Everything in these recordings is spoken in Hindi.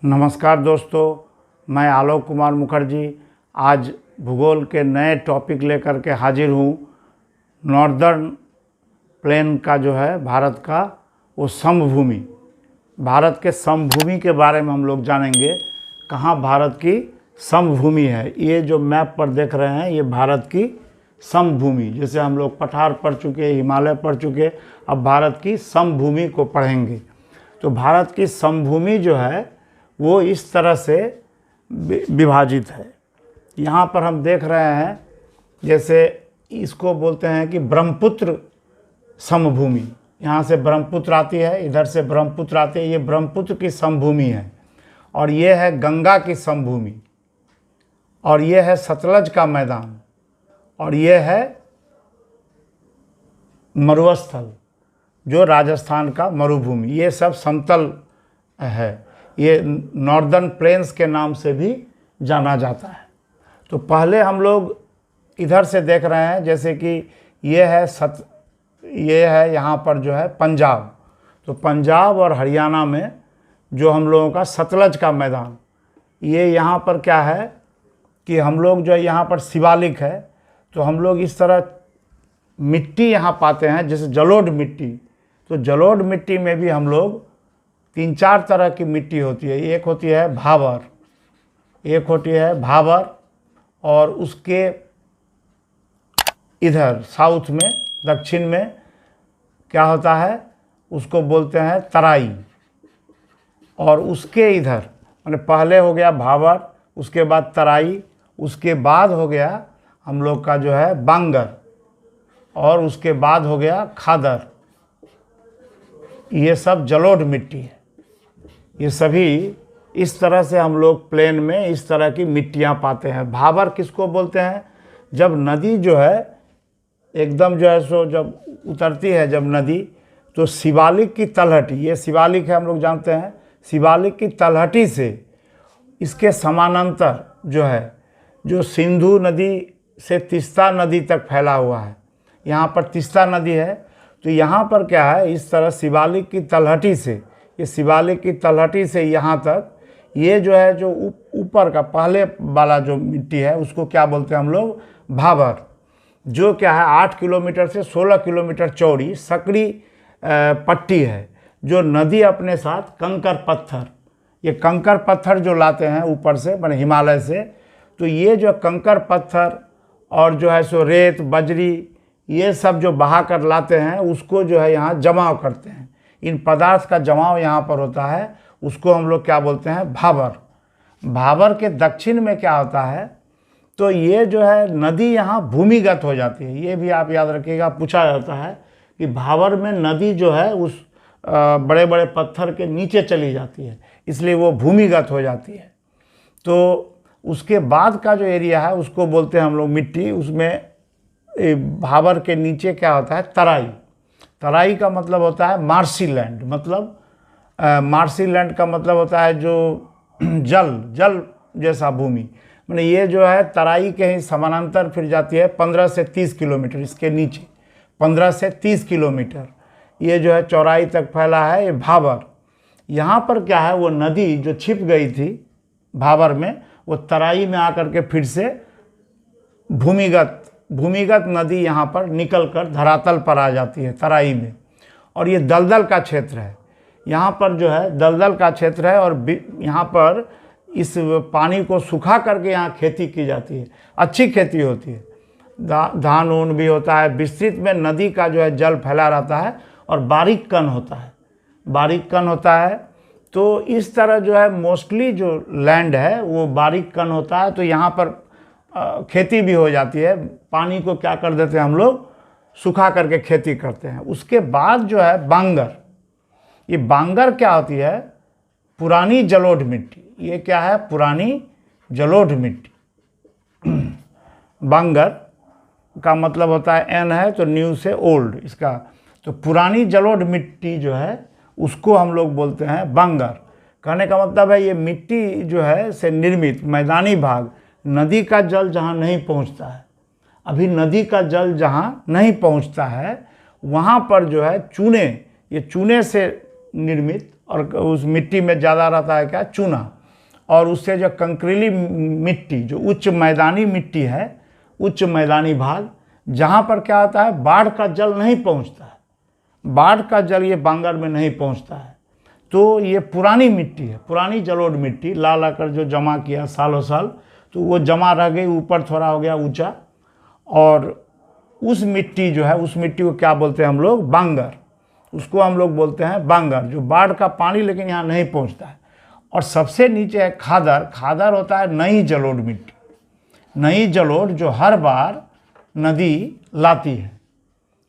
नमस्कार दोस्तों, मैं आलोक कुमार मुखर्जी आज भूगोल के नए टॉपिक लेकर के हाजिर हूँ। नॉर्दर्न प्लेन का जो है भारत का वो समभूमि, भारत के समभूमि के बारे में हम लोग जानेंगे। कहाँ भारत की समभूमि है, ये जो मैप पर देख रहे हैं ये भारत की समभूमि। जैसे हम लोग पठार पढ़ चुके, हिमालय पढ़ चुके, अब भारत की समभूमि को पढ़ेंगे। तो भारत की समभूमि जो है वो इस तरह से विभाजित है। यहाँ पर हम देख रहे हैं, जैसे इसको बोलते हैं कि ब्रह्मपुत्र समभूमि। यहाँ से ब्रह्मपुत्र आती है, इधर से ब्रह्मपुत्र आती है, ये ब्रह्मपुत्र की समभूमि है। और ये है गंगा की समभूमि, और ये है सतलज का मैदान, और ये है मरुस्थल जो राजस्थान का मरुभूमि। ये सब समतल है, ये नॉर्दर्न प्लेन्स के नाम से भी जाना जाता है। तो पहले हम लोग इधर से देख रहे हैं, जैसे कि ये है यहाँ पर जो है पंजाब। तो पंजाब और हरियाणा में जो हम लोगों का सतलज का मैदान, ये यहाँ पर क्या है कि हम लोग जो यहाँ पर शिवालिक है, तो हम लोग इस तरह मिट्टी यहाँ पाते हैं, जैसे जलोढ़ मिट्टी। तो जलोढ़ मिट्टी में भी हम लोग 3-4 तरह की मिट्टी होती है। एक होती है भाबर, और उसके इधर साउथ में, दक्षिण में क्या होता है, उसको बोलते हैं तराई। और उसके इधर माने पहले हो गया भाबर, उसके बाद तराई, उसके बाद हो गया हम लोग का जो है बांगर, और उसके बाद हो गया खादर। ये सब जलोढ़ मिट्टी है। ये सभी इस तरह से हम लोग प्लेन में इस तरह की मिट्टियाँ पाते हैं। भाबर किसको बोलते हैं, जब नदी जो है एकदम जो है सो जब उतरती है जब नदी, तो शिवालिक की तलहटी, ये शिवालिक है हम लोग जानते हैं, शिवालिक की तलहटी से इसके समानांतर जो है, जो सिंधु नदी से तीस्ता नदी तक फैला हुआ है। यहाँ पर तीस्ता नदी है, तो यहाँ पर क्या है, इस तरह शिवालिक की तलहटी से, ये शिवालिक की तलहटी से यहाँ तक, ये जो है जो ऊपर का पहले वाला जो मिट्टी है उसको क्या बोलते हैं हम लोग, भाबर। जो क्या है 8 किलोमीटर से 16 किलोमीटर चौड़ी सकड़ी पट्टी है, जो नदी अपने साथ कंकर पत्थर, ये कंकर पत्थर जो लाते हैं ऊपर से माने हिमालय से, तो ये जो कंकर पत्थर और जो है सो रेत बजरी, ये सब जो बहा कर लाते हैं उसको जो है यहाँ जमाव करते हैं। इन पदार्थ का जमाव यहाँ पर होता है, उसको हम लोग क्या बोलते हैं, भाबर। भाबर के दक्षिण में क्या होता है, तो ये जो है नदी यहाँ भूमिगत हो जाती है। ये भी आप याद रखिएगा, पूछा जाता है कि भाबर में नदी जो है उस बड़े बड़े पत्थर के नीचे चली जाती है, इसलिए वो भूमिगत हो जाती है। तो उसके बाद का जो एरिया है उसको बोलते हैं हम लोग मिट्टी। उसमें भाबर के नीचे क्या होता है, तराई। तराई का मतलब होता है मार्शी लैंड, मतलब मार्शी लैंड का मतलब होता है जो जल जैसा भूमि। माने ये जो है तराई के ही समानांतर फिर जाती है 15 से 30 किलोमीटर, इसके नीचे 15 से 30 किलोमीटर ये जो है चौड़ाई तक फैला है ये भाबर। यहाँ पर क्या है, वो नदी जो छिप गई थी भाबर में, वो तराई में आकर के फिर से भूमिगत नदी यहाँ पर निकल कर धरातल पर आ जाती है तराई में। और ये दलदल का क्षेत्र है, यहाँ पर जो है दलदल का क्षेत्र है, और यहाँ पर इस पानी को सुखा करके यहाँ खेती की जाती है, अच्छी खेती होती है, धान ऊन भी होता है। विस्तृत में नदी का जो है जल फैला रहता है, और बारीक कण होता है। तो इस तरह जो है मोस्टली जो लैंड है वो बारीक कण होता है, तो यहाँ पर खेती भी हो जाती है। पानी को क्या कर देते हैं हम लोग, सुखा करके खेती करते हैं। उसके बाद जो है बांगर, ये बांगर क्या होती है, पुरानी जलोढ़ मिट्टी। ये क्या है, पुरानी जलोढ़ मिट्टी। बांगर का मतलब होता है एन है तो न्यू से ओल्ड इसका, तो पुरानी जलोढ़ मिट्टी जो है उसको हम लोग बोलते हैं बांगर। कहने का मतलब है ये मिट्टी जो है से निर्मित मैदानी भाग, नदी का जल जहाँ नहीं पहुँचता है, अभी नदी का जल जहाँ नहीं पहुँचता है वहाँ पर जो है चूने, ये चूने से निर्मित और उस मिट्टी में ज़्यादा रहता है क्या, चूना। और उससे जो कंकरीली मिट्टी, जो उच्च मैदानी मिट्टी है, उच्च मैदानी भाग, जहाँ पर क्या होता है बाढ़ का जल नहीं पहुँचता है, बाढ़ का जल ये बांगर में नहीं पहुँचता है। तो ये पुरानी मिट्टी है, पुरानी जलोढ़ मिट्टी ला ला कर जो जमा किया सालों साल, तो वो जमा रह गई, ऊपर थोड़ा हो गया ऊंचा। और उस मिट्टी जो है, उस मिट्टी को क्या बोलते हैं हम लोग, बांगर। उसको हम लोग बोलते हैं बांगर, जो बाढ़ का पानी लेकिन यहाँ नहीं पहुँचता है। और सबसे नीचे है खादर। खादर होता है नई जलोढ़ मिट्टी, नई जलोढ़ जो हर बार नदी लाती है।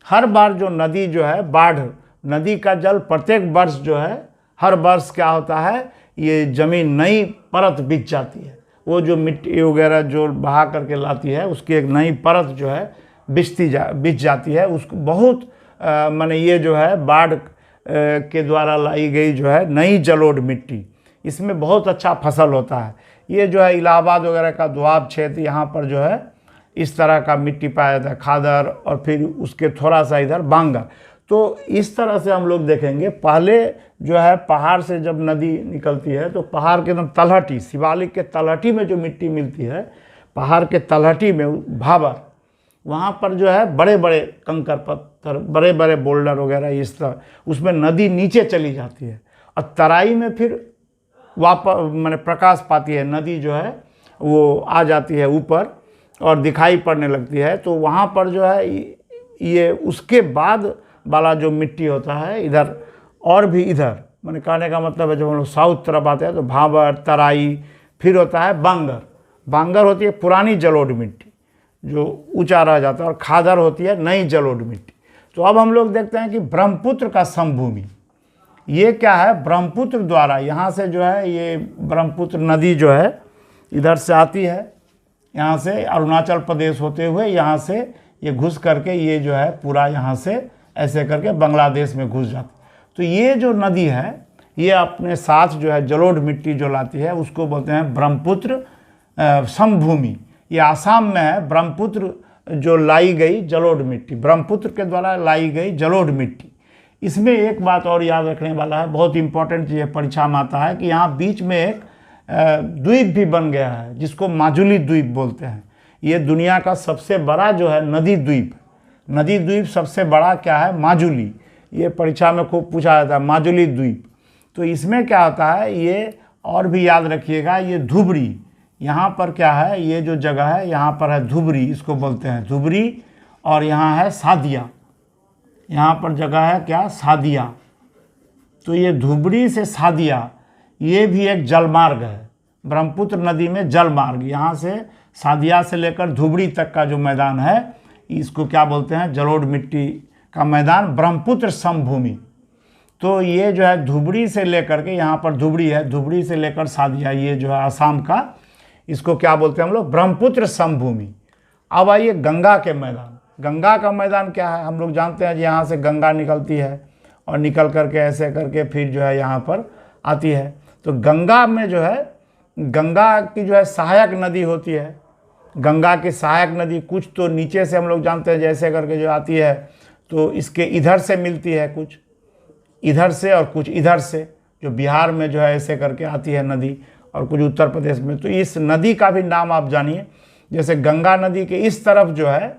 हर बार जो नदी जो है, बाढ़, नदी का जल प्रत्येक वर्ष जो है, हर वर्ष क्या होता है, ये ज़मीन नई परत बिछ जाती है। वो जो मिट्टी वगैरह जो बहा करके लाती है, उसकी एक नई परत जो है बिछ जाती है। उसको बहुत माने ये जो है बाढ़ के द्वारा लाई गई जो है नई जलोढ़ मिट्टी, इसमें बहुत अच्छा फसल होता है। ये जो है इलाहाबाद वगैरह का दोआब क्षेत्र, यहाँ पर जो है इस तरह का मिट्टी पाया जाता है, खादर, और फिर उसके थोड़ा सा इधर बांगर। तो इस तरह से हम लोग देखेंगे, पहले जो है पहाड़ से जब नदी निकलती है तो पहाड़ के एकदम तलहटी, शिवालिक के तलहटी में जो मिट्टी मिलती है, पहाड़ के तलहटी में भाबर, वहाँ पर जो है बड़े बड़े कंकर पत्थर, बड़े बड़े बोल्डर वगैरह, इस तरह उसमें नदी नीचे चली जाती है। और तराई में फिर वापस मैंने प्रकाश पाती है, नदी जो है वो आ जाती है ऊपर और दिखाई पड़ने लगती है। तो वहाँ पर जो है ये उसके बाद वाला जो मिट्टी होता है इधर, और भी इधर, मैंने कहने का मतलब है जब हम लोग साउथ तरफ आते हैं तो भाबर, तराई, फिर होता है बांगर। बांगर होती है पुरानी जलोढ़ मिट्टी जो ऊंचा रह जाता है, और खादर होती है नई जलोढ़ मिट्टी। तो अब हम लोग देखते हैं कि ब्रह्मपुत्र का समभूमि, ये क्या है, ब्रह्मपुत्र द्वारा यहाँ से जो है, ये ब्रह्मपुत्र नदी जो है इधर से आती है, यहाँ से अरुणाचल प्रदेश होते हुए यहाँ से ये घुस करके ये जो है पूरा यहाँ से ऐसे करके बांग्लादेश में घुस जाती। तो ये जो नदी है ये अपने साथ जो है जलोढ़ मिट्टी जो लाती है उसको बोलते हैं ब्रह्मपुत्र समभूमि। ये आसाम में है, ब्रह्मपुत्र जो लाई गई जलोढ़ मिट्टी, ब्रह्मपुत्र के द्वारा लाई गई जलोढ़ मिट्टी। इसमें एक बात और याद रखने वाला है, बहुत इंपॉर्टेंट चीज़ परीक्षा में आता है, कि यहाँ बीच में एक द्वीप भी बन गया है जिसको माजुली द्वीप बोलते हैं। ये दुनिया का सबसे बड़ा जो है नदी द्वीप, नदी द्वीप सबसे बड़ा क्या है, माजुली। ये परीक्षा में खूब पूछा जाता है, माजुली द्वीप। तो इसमें क्या होता है, ये और भी याद रखिएगा, ये धुबरी, यहाँ पर क्या है, ये जो जगह है यहाँ पर है धुबरी, इसको बोलते हैं धुबरी। और यहाँ है सादिया, यहाँ पर जगह है क्या, सादिया। तो ये धुबरी से सादिया, ये भी एक जलमार्ग है, ब्रह्मपुत्र नदी में जलमार्ग। यहाँ से सादिया से लेकर धुबरी तक का जो मैदान है इसको क्या बोलते हैं, जलोढ़ मिट्टी का मैदान, ब्रह्मपुत्र समभूमि। तो ये जो है धुबरी से लेकर के, यहाँ पर धुबरी है, धुबरी से लेकर सादिया, ये जो है आसाम का, इसको क्या बोलते हैं हम लोग, ब्रह्मपुत्र समभूमि। अब आइए गंगा के मैदान। गंगा का मैदान क्या है, हम लोग जानते हैं, यहाँ से गंगा निकलती है और निकल करके ऐसे करके फिर जो है यहाँ पर आती है। तो गंगा में जो है, गंगा की जो है सहायक नदी होती है, गंगा की सहायक नदी कुछ तो नीचे से हम लोग जानते हैं जैसे करके जो आती है, तो इसके इधर से मिलती है, कुछ इधर से और कुछ इधर से, जो बिहार में जो है ऐसे करके आती है नदी, और कुछ उत्तर प्रदेश में। तो इस नदी का भी नाम आप जानिए, जैसे गंगा नदी के इस तरफ जो है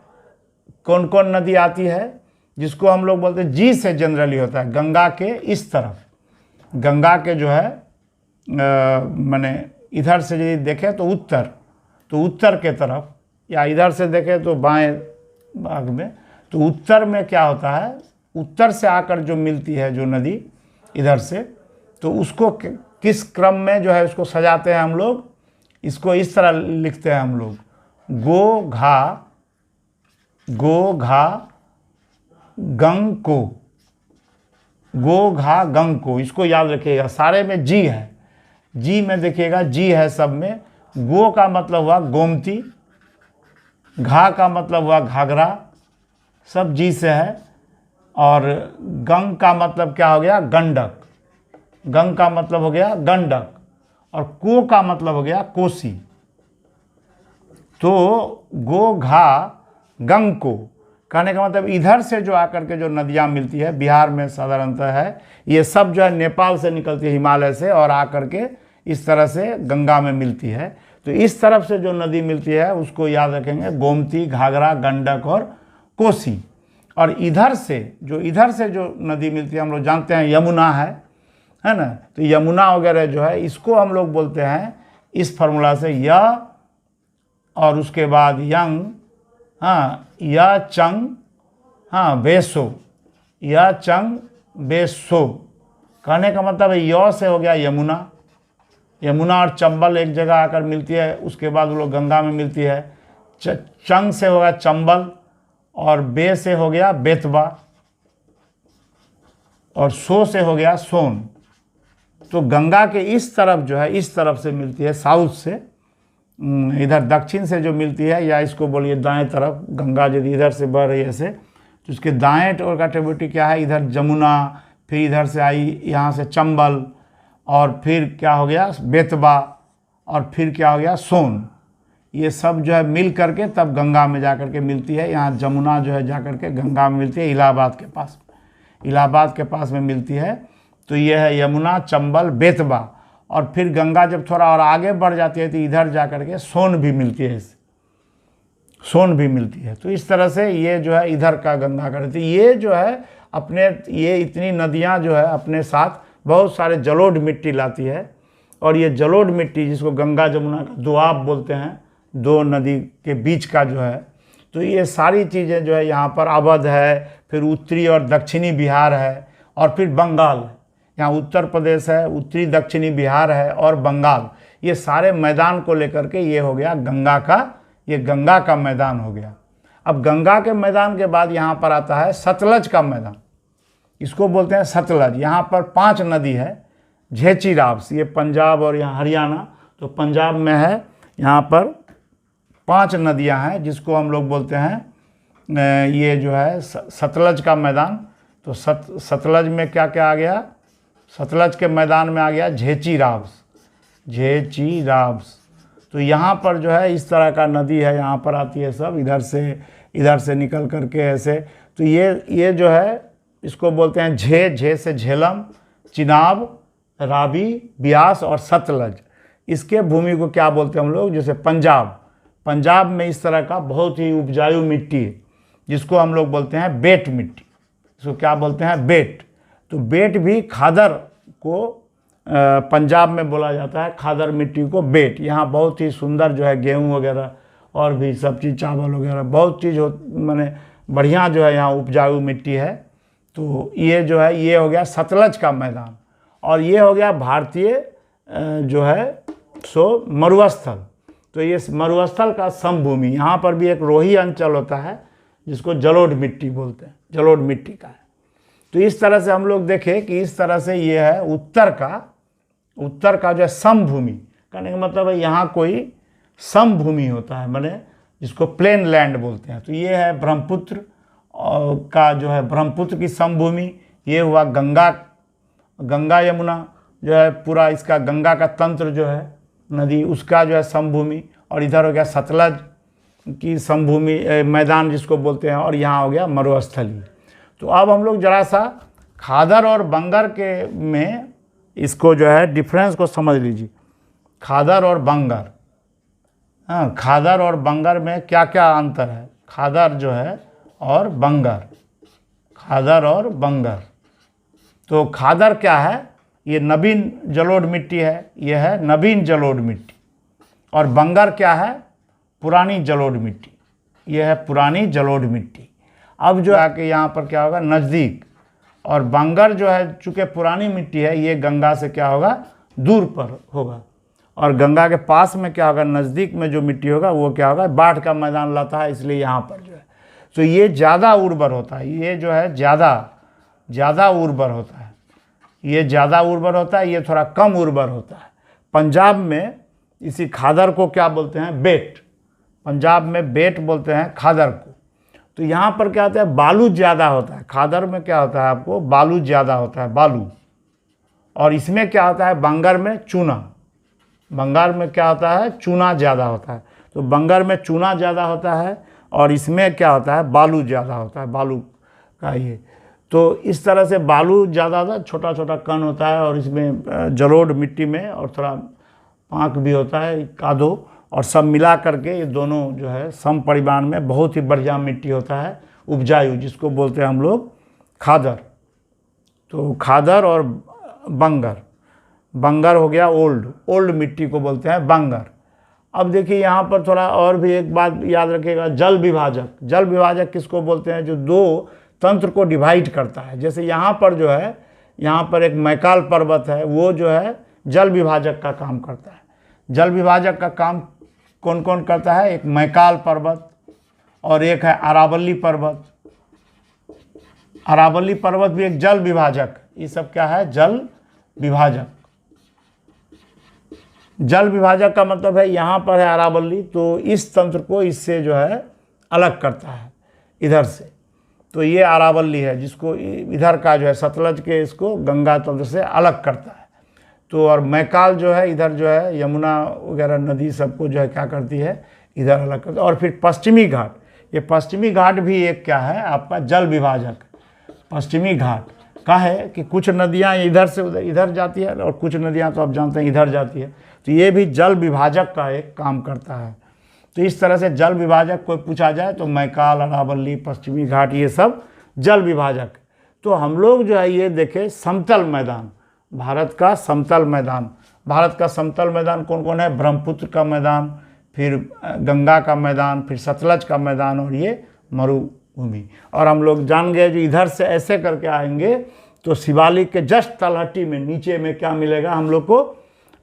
कौन कौन नदी आती है, जिसको हम लोग बोलते हैं जी से जनरली होता है, गंगा के इस तरफ, गंगा के जो है माने इधर से यदि देखें तो उत्तर के तरफ, या इधर से देखें तो बाएं भाग में, तो उत्तर में क्या होता है, उत्तर से आकर जो मिलती है जो नदी इधर से, तो उसको किस क्रम में जो है उसको सजाते हैं हम लोग, इसको इस तरह लिखते हैं हम लोग, गो घा गंग को, गो घा गंग को, इसको याद रखिएगा। सारे में जी है, जी में देखिएगा जी है सब में। गो का मतलब हुआ गोमती, घा का मतलब हुआ घाघरा, सब जी से है। और गंग का मतलब क्या हो गया, गंडक, गंग का मतलब हो गया गंडक, और को का मतलब हो गया कोसी। तो गो घा गंग को, कहने का मतलब इधर से जो आकर के जो नदियाँ मिलती है बिहार में साधारणतः है, ये सब जो है नेपाल से निकलती है, हिमालय से, और आकर के इस तरह से गंगा में मिलती है। तो इस तरफ से जो नदी मिलती है उसको याद रखेंगे, गोमती, घाघरा, गंडक और कोसी। और इधर से जो नदी मिलती है हम लोग जानते हैं यमुना है ना। तो यमुना वगैरह जो है इसको हम लोग बोलते हैं इस फार्मूला से य और उसके बाद यंग, हाँ, या चंग, हाँ, बेसो, या चंग बेसो। कहने का मतलब है य से हो गया यमुना, यमुना और चंबल एक जगह आकर मिलती है, उसके बाद वो लोग गंगा में मिलती है। चंग से होगा चंबल, और बे से हो गया बेतवा, और सो से हो गया सोन। तो गंगा के इस तरफ जो है, इस तरफ से मिलती है, साउथ से, इधर दक्षिण से जो मिलती है, या इसको बोलिए दाएं तरफ, गंगा यदि इधर से बह रही है ऐसे, तो उसके दाएं ओर का ट्रिब्यूटरी क्या है, इधर जमुना, फिर इधर से आई यहाँ से चंबल, और फिर क्या हो गया बेतवा, और फिर क्या हो गया सोन। ये सब जो है मिल करके तब गंगा में जा कर के मिलती है। यहाँ जमुना जो है जा कर के गंगा में मिलती है, इलाहाबाद के पास में मिलती है। तो ये है यमुना, चंबल, बेतवा, और फिर गंगा जब थोड़ा और आगे बढ़ जाती है तो इधर जा कर के सोन भी मिलती है। तो इस तरह से ये जो है इधर का गंगा का रहती है। ये जो है अपने, ये इतनी नदियाँ जो है अपने साथ बहुत सारे जलोढ़ मिट्टी लाती है, और ये जलोढ़ मिट्टी जिसको गंगा जमुना का दोआब बोलते हैं, दो नदी के बीच का जो है, तो ये सारी चीज़ें जो है यहाँ पर अवध है, फिर उत्तरी और दक्षिणी बिहार है, और फिर बंगाल है। यहाँ उत्तर प्रदेश है, उत्तरी दक्षिणी बिहार है, और बंगाल, ये सारे मैदान को लेकर के ये हो गया गंगा का, ये गंगा का मैदान हो गया। अब गंगा के मैदान के बाद यहाँ पर आता है सतलज का मैदान, इसको बोलते हैं सतलज। यहाँ पर 5 नदी है, झेची राव्स, ये पंजाब और यहाँ हरियाणा, तो पंजाब में है, यहाँ पर 5 नदियाँ हैं जिसको हम लोग बोलते हैं ये जो है सतलज का मैदान। तो सतलज में क्या क्या आ गया, सतलज के मैदान में आ गया झेची राव्स। तो यहाँ पर जो है इस तरह का नदी है, यहाँ पर आती है सब, इधर से निकल करके ऐसे। तो ये जो है इसको बोलते हैं झे से झेलम, चिनाब, रावी, ब्यास और सतलज। इसके भूमि को क्या बोलते हैं हम लोग, जैसे पंजाब में इस तरह का बहुत ही उपजाऊ मिट्टी है जिसको हम लोग बोलते हैं बेट मिट्टी, इसको क्या बोलते हैं, बेट। तो बेट भी खादर को पंजाब में बोला जाता है, खादर मिट्टी को बेट। यहाँ बहुत ही सुंदर जो है गेहूँ वगैरह और भी सब चीज़, चावल वगैरह बहुत चीज़ माने बढ़िया जो है यहाँ उपजाऊ मिट्टी है। तो ये जो है ये हो गया सतलज का मैदान, और ये हो गया भारतीय जो है सो मरुस्थल। तो ये मरुस्थल का समभूमि, यहाँ पर भी एक रोही अंचल होता है जिसको जलोढ़ मिट्टी बोलते हैं, जलोढ़ मिट्टी का है। तो इस तरह से हम लोग देखें कि इस तरह से ये है उत्तर का जो है समभूमि। कहने का मतलब है यहाँ कोई समभूमि होता है, माने जिसको प्लेन लैंड बोलते हैं। तो ये है ब्रह्मपुत्र का जो है ब्रह्मपुत्र की समभूमि। ये हुआ गंगा यमुना जो है पूरा इसका गंगा का तंत्र जो है नदी, उसका जो है समभूमि। और इधर हो गया सतलज की समभूमि मैदान जिसको बोलते हैं, और यहाँ हो गया मरुस्थली। तो अब हम लोग जरा सा खादर और बंगर के में इसको जो है डिफरेंस को समझ लीजिए। खादर और बंगर, हाँ, खादर और बंगर में क्या क्या अंतर है, खादर जो है और बंगर, खादर और बंगर। तो खादर क्या है, ये नवीन जलोढ़ मिट्टी है, ये है नवीन जलोढ़ मिट्टी। और बंगर क्या है, पुरानी जलोढ़ मिट्टी, ये है पुरानी जलोढ़ मिट्टी। अब जो आके यहाँ पर क्या होगा, नज़दीक। और बंगर जो है चूँकि पुरानी मिट्टी है, ये गंगा से क्या होगा, दूर पर होगा। और गंगा के पास में क्या होगा, नज़दीक में जो मिट्टी होगा वो क्या होगा, बाढ़ का मैदान लाता है, इसलिए यहाँ पर जो है तो ये ज़्यादा उर्वर होता है, ये जो है ज़्यादा उर्वर होता है, ये ज़्यादा उर्वर होता है, ये थोड़ा कम उर्वर होता है। पंजाब में इसी खादर को क्या बोलते हैं, बेट। पंजाब में बेट बोलते हैं खादर को। तो यहाँ पर क्या होता है, बालू ज़्यादा होता है। खादर में क्या होता है, आपको बालू ज़्यादा होता है, बालू। और इसमें क्या होता है, बंगर में चूना। बंगाल में क्या होता है, चूना ज़्यादा होता है। तो बंगर में चूना ज़्यादा होता है और इसमें क्या होता है, बालू ज़्यादा होता है, बालू का ये। तो इस तरह से बालू ज़्यादा होता है, छोटा छोटा कण होता है, और इसमें जलोढ़ मिट्टी में और थोड़ा पाँक भी होता है, कादो, और सब मिला करके ये दोनों जो है सम परिमाण में बहुत ही बढ़िया मिट्टी होता है, उपजाऊ, जिसको बोलते हैं हम लोग खादर। तो खादर और बंगर, बंगर हो गया ओल्ड मिट्टी को बोलते हैं बंगर। अब देखिए यहाँ पर थोड़ा और भी एक बात याद रखिएगा, जल विभाजक। जल विभाजक किसको बोलते हैं, जो दो तंत्र को डिवाइड करता है। जैसे यहाँ पर जो है, यहाँ पर एक मैकाल पर्वत है, वो जो है जल विभाजक का काम करता है। जल विभाजक का काम कौन कौन करता है, एक मैकाल पर्वत और एक है अरावली पर्वत। अरावली पर्वत भी एक जल विभाजक, ये सब क्या है, जल विभाजक। जल विभाजक का मतलब है यहाँ पर है अरावली, तो इस तंत्र को इससे जो है अलग करता है इधर से। तो ये अरावली है, जिसको इधर का जो है सतलज के, इसको गंगा तंत्र से अलग करता है। तो और मैकाल जो है इधर जो है यमुना वगैरह नदी सबको जो है क्या करती है, इधर अलग करती है। और फिर पश्चिमी घाट, ये पश्चिमी घाट भी एक क्या है आपका जल विभाजक। पश्चिमी घाट का है कि कुछ नदियाँ इधर से उधर इधर जाती है, और कुछ नदियाँ तो आप जानते हैं इधर जाती है, तो ये भी जल विभाजक का एक काम करता है। तो इस तरह से जल विभाजक कोई पूछा जाए तो मैकाल, अरावली, पश्चिमी घाट, ये सब जल विभाजक। तो हम लोग जो है ये देखें समतल मैदान, भारत का समतल मैदान। भारत का समतल मैदान कौन कौन है, ब्रह्मपुत्र का मैदान, फिर गंगा का मैदान, फिर सतलज का मैदान, और ये मरुभूमि। और हम लोग जान गए जो इधर से ऐसे करके आएंगे तो शिवालिक के जस्ट तलहटी में नीचे में क्या मिलेगा हम लोग को,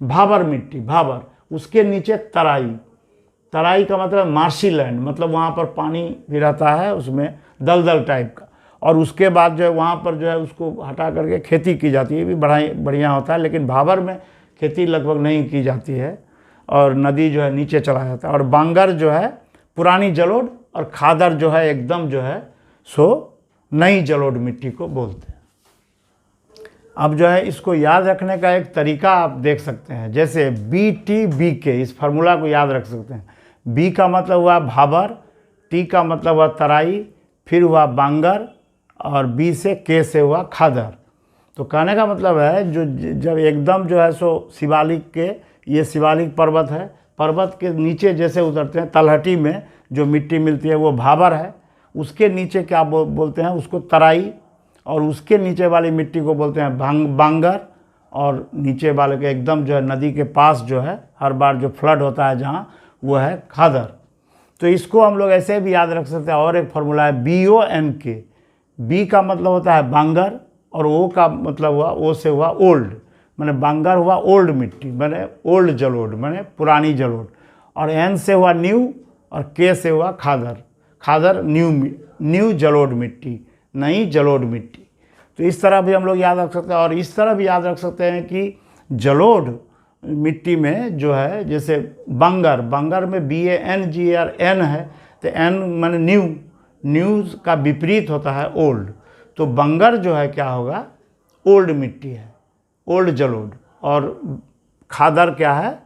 भाबर मिट्टी, भाबर। उसके नीचे तराई, तराई का मतलब मार्शी लैंड, मतलब वहाँ पर पानी भी रहता है, उसमें दलदल टाइप का। और उसके बाद जो है वहाँ पर जो है उसको हटा करके खेती की जाती है, ये भी बढ़िया होता है। लेकिन भाबर में खेती लगभग नहीं की जाती है, और नदी जो है नीचे चला जाता है। और बांगर जो है पुरानी जलोढ़, और खादर जो है एकदम जो है सो नई जलोढ़ मिट्टी को बोलते हैं। अब जो है इसको याद रखने का एक तरीका आप देख सकते हैं, जैसे BTBK, इस फार्मूला को याद रख सकते हैं। B का मतलब हुआ भाबर, T का मतलब हुआ तराई, फिर हुआ बांगर, और B से K से हुआ खादर। तो कहने का मतलब है जो जब एकदम जो है सो शिवालिक के, ये शिवालिक पर्वत है, पर्वत के नीचे जैसे उतरते हैं तलहटी में जो मिट्टी मिलती है वो भाबर है, उसके नीचे क्या बोलते हैं उसको तराई, और उसके नीचे वाली मिट्टी को बोलते हैं बांगर, और नीचे वाले के एकदम जो है नदी के पास जो है हर बार जो फ्लड होता है जहाँ, वो है खादर। तो इसको हम लोग ऐसे भी याद रख सकते हैं। और एक फार्मूला है BONK। B का मतलब होता है बांगर, और O का मतलब हुआ, O से हुआ ओल्ड, मैंने बांगर हुआ ओल्ड मिट्टी, मैंने ओल्ड जलोढ़, मैंने पुरानी जलोढ़। और N से हुआ न्यू, और K से हुआ खादर, खादर न्यू जलोढ़ मिट्टी, नई जलोढ़ मिट्टी। तो इस तरह भी हम लोग याद रख सकते हैं। और इस तरह भी याद रख सकते हैं कि जलोढ़ मिट्टी में जो है, जैसे बंगर, बंगर में BANGER है, तो N माने न्यू का विपरीत होता है ओल्ड। तो बंगर जो है क्या होगा, ओल्ड मिट्टी है, ओल्ड जलोढ़। और खादर क्या है,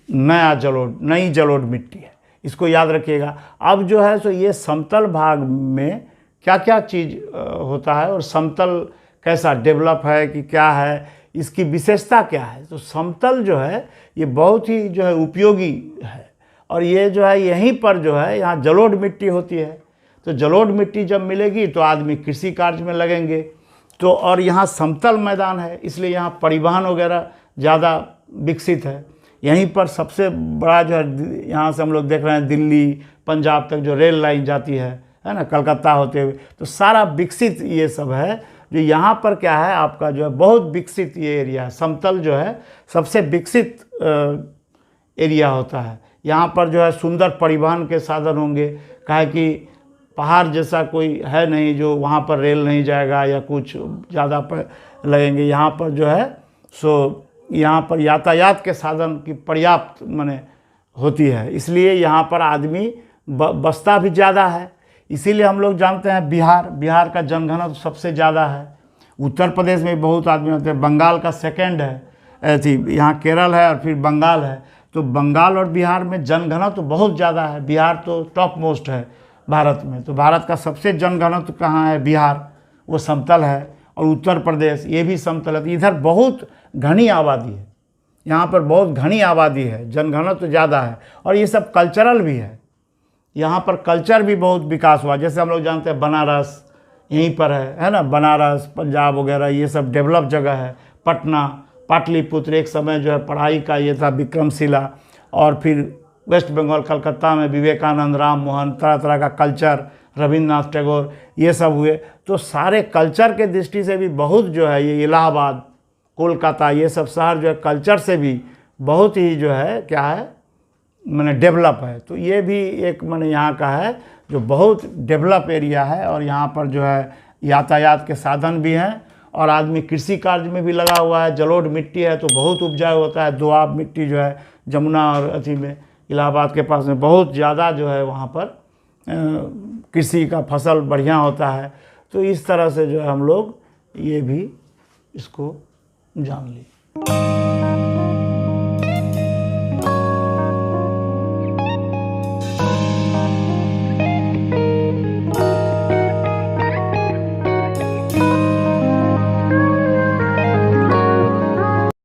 नया जलोढ़, नई जलोढ़ मिट्टी है। इसको याद रखिएगा। अब जो है सो ये समतल भाग में क्या क्या चीज़ होता है, और समतल कैसा डेवलप है कि क्या है, इसकी विशेषता क्या है। तो समतल जो है ये बहुत ही जो है उपयोगी है, और ये जो है यहीं पर जो है यहाँ जलोढ़ मिट्टी होती है। तो जलोढ़ मिट्टी जब मिलेगी तो आदमी कृषि कार्य में लगेंगे। तो और यहाँ समतल मैदान है, इसलिए यहाँ परिवहन वगैरह ज़्यादा विकसित है। यहीं पर सबसे बड़ा जो है, यहाँ से हम लोग देख रहे हैं दिल्ली पंजाब तक जो रेल लाइन जाती है ना, कलकत्ता होते हुए, तो सारा विकसित ये सब है। जो यहाँ पर क्या है आपका जो है बहुत विकसित ये एरिया है, समतल जो है सबसे विकसित एरिया होता है। यहाँ पर जो है सुंदर परिवहन के साधन होंगे, काहे कि पहाड़ जैसा कोई है नहीं जो वहाँ पर रेल नहीं जाएगा या कुछ ज़्यादा लगेंगे। यहाँ पर जो है सो यहाँ पर यातायात के साधन की पर्याप्त माने होती है, इसलिए यहाँ पर आदमी बसता भी ज़्यादा है। इसीलिए हम लोग जानते हैं बिहार का जनघनत्व सबसे ज़्यादा है। उत्तर प्रदेश में बहुत आदमी होते हैं, बंगाल का सेकंड है, ऐसी यहाँ केरल है और फिर बंगाल है। तो बंगाल और बिहार में जनघनत्व तो बहुत ज़्यादा है। बिहार तो टॉप मोस्ट है भारत में। तो भारत का सबसे जनघनत्व कहाँ है? बिहार, वो समतल है। और उत्तर प्रदेश ये भी समतल है। तो इधर बहुत घनी आबादी है, यहाँ पर बहुत घनी आबादी है, जनघनत्व तो ज़्यादा है। और ये सब कल्चरल भी है, यहाँ पर कल्चर भी बहुत विकास हुआ। जैसे हम लोग जानते हैं बनारस यहीं पर है ना, बनारस पंजाब वगैरह ये सब डेवलप जगह है। पटना, पाटलिपुत्र एक समय जो है पढ़ाई का ये था, विक्रमशिला। और फिर वेस्ट बंगाल कलकत्ता में विवेकानंद, राम मोहन, तरह तरह का कल्चर, रविन्द्रनाथ टैगोर ये सब हुए। तो सारे कल्चर के दृष्टि से भी बहुत जो है ये इलाहाबाद, कोलकाता ये सब शहर जो है कल्चर से भी बहुत ही जो है क्या है मैंने डेवलप है। तो ये भी एक मैंने यहाँ का है जो बहुत डेवलप एरिया है। और यहाँ पर जो है यातायात के साधन भी हैं और आदमी कृषि कार्य में भी लगा हुआ है। जलोढ़ मिट्टी है तो बहुत उपजाऊ होता है। दोआब मिट्टी जो है जमुना और अथी में इलाहाबाद के पास में बहुत ज़्यादा जो है वहाँ पर कृषि का फसल बढ़िया होता है। तो इस तरह से जो है हम लोग ये भी इसको जान ली।